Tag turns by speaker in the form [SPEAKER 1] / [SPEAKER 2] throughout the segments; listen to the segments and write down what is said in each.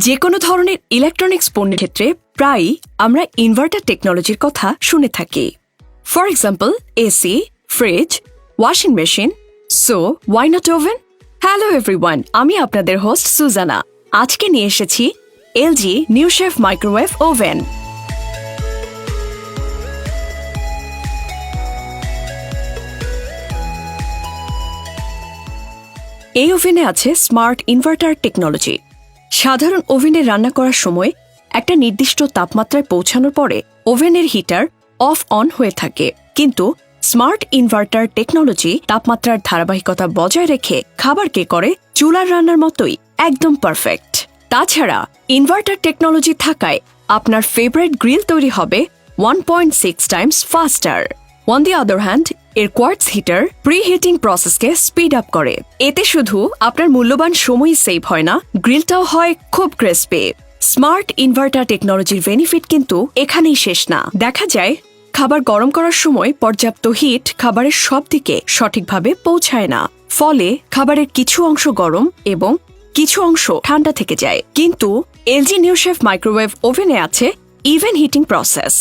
[SPEAKER 1] যে কোনো ধরনের ইলেকট্রনিক্স পণ্যের ক্ষেত্রে প্রায়ই আমরা ইনভার্টার টেকনোলজির কথা শুনে থাকি। For example AC, fridge, washing machine, so why not oven? Hello everyone, আমি আপনাদের হোস্ট সুজানা। আজকে নিয়ে এসেছি LG new chef microwave oven. এই ওভেনে আছে স্মার্ট ইনভার্টার টেকনোলজি। সাধারণ ওভেনে রান্না করার সময় একটা নির্দিষ্ট তাপমাত্রায় পৌঁছানোর পরে ওভেনের হিটার অফ অন হয়ে থাকে, কিন্তু স্মার্ট ইনভার্টার টেকনোলজি তাপমাত্রার ধারাবাহিকতা বজায় রেখে খাবারকে করে চুলার রান্নার মতোই একদম পারফেক্ট। তাছাড়া ইনভার্টার টেকনোলজি থাকায় আপনার ফেভারিট গ্রিল তৈরি হবে 1.6 times faster. On the other hand, এর কোয়ার্টজ হিটার প্রি-হিটিং প্রসেসকে স্পিড আপ করে। এতে শুধু আপনার মূল্যবান সময় সেভ হয় না, গ্রিলটাও হয় খুব ক্রিস্পি। স্মার্ট ইনভার্টার টেকনোলজির বেনিফিট কিন্তু এখানেই শেষ না। দেখা যায় খাবার গরম করার সময় পর্যাপ্ত হিট খাবারের সব দিকে সঠিকভাবে পৌঁছায় না, ফলে খাবারের কিছু অংশ গরম এবং কিছু অংশ ঠান্ডা থেকে যায়। কিন্তু এলজি নিউ শেফ মাইক্রোওয়েভ ওভেনে আছে ইভেন হিটিং প্রসেস,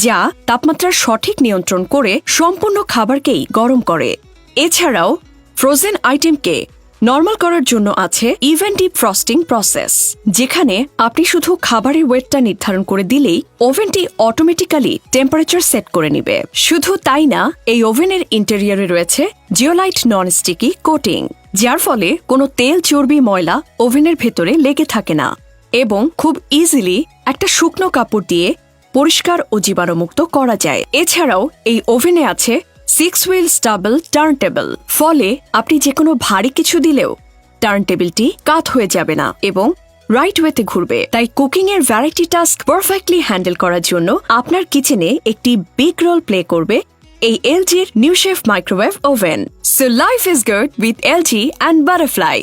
[SPEAKER 1] যা তাপমাত্রার সঠিক নিয়ন্ত্রণ করে সম্পূর্ণ খাবারকেই গরম করে। এছাড়াও ফ্রোজেন আইটেমকে নরমাল করার জন্য আছে ইভেন ডিপ ফ্রস্টিং প্রসেস, যেখানে আপনি শুধু খাবারের ওয়েটটা নির্ধারণ করে দিলেই ওভেনটি অটোমেটিক্যালি টেম্পারেচার সেট করে নিবে। শুধু তাই না, এই ওভেনের ইন্টেরিয়রে রয়েছে জিওলাইট নন স্টিকি কোটিং, যার ফলে কোনো তেল, চর্বি, ময়লা ওভেনের ভেতরে লেগে থাকে না এবং খুব ইজিলি একটা শুকনো কাপড় দিয়ে পরিষ্কার ও জীবাণুমুক্ত করা যায়। এছাড়াও এই ওভেনে আছে 6 হুইল স্টাবল টার্ন টেবিল, ফলে আপনি যে কোনো ভারী কিছু দিলেও টার্ন টেবিলটি কাত হয়ে যাবে না এবং রাইট ওয়েতে ঘুরবে। তাই কুকিং এর ভ্যারাইটি টাস্ক পারফেক্টলি হ্যান্ডেল করার জন্য আপনার কিচেনে একটি বিগ রোল প্লে করবে এই এলজির new chef microwave oven. So life is good with LG and butterfly.